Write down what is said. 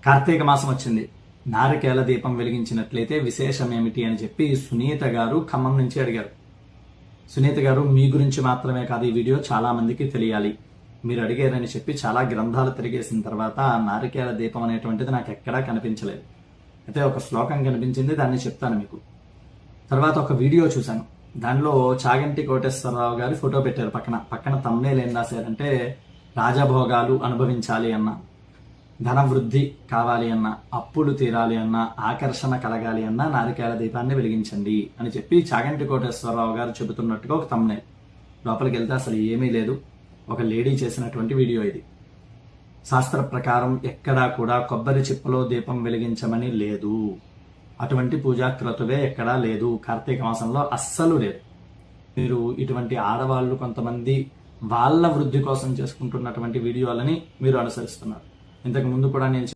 కార్తీక మాసం వచ్చింది. నారికేల దీపం వెలిగించినట్లయితే విశేషం ఏమిటి అని చెప్పి సునీత గారు ఖమ్మం నుంచి అడిగారు. సునీత గారు, మీ గురించి మాత్రమే కాదు ఈ వీడియో చాలా మందికి తెలియాలి. మీరు అడిగారని చెప్పి చాలా గ్రంథాలు తిరిగేసిన తర్వాత నారికేల దీపం అనేటువంటిది నాకు ఎక్కడా కనిపించలేదు. అయితే ఒక శ్లోకం కనిపించింది, దాన్ని చెప్తాను మీకు. తర్వాత ఒక వీడియో చూశాను. దానిలో చాగంటి కోటేశ్వరరావు గారి ఫోటో పెట్టారు. పక్కన తమ్నేల్ ఏం రాశారంటే, రాజభోగాలు అనుభవించాలి అన్న, ధన వృద్ధి కావాలి అన్న, అప్పులు తీరాలి అన్న, ఆకర్షణ కలగాలి అన్న నారికేల దీపాన్ని వెలిగించండి అని చెప్పి చాగంటి కోటేశ్వరరావు గారు చెబుతున్నట్టుగా ఒక తమ్నేల్. లోపలికి వెళ్తే అసలు ఏమీ లేదు. ఒక లేడీ చేసినటువంటి వీడియో ఇది. శాస్త్ర ప్రకారం ఎక్కడా కూడా కొబ్బరి చిప్పలో దీపం వెలిగించమని లేదు. అటువంటి పూజాక్రతువే ఎక్కడా లేదు. కార్తీక మాసంలో అస్సలు లేదు. మీరు ఇటువంటి ఆడవాళ్ళు కొంతమంది వాళ్ళ వృద్ధి కోసం చేసుకుంటున్నటువంటి వీడియోలని మీరు అనుసరిస్తున్నారు. ఇంతకు ముందు కూడా నేను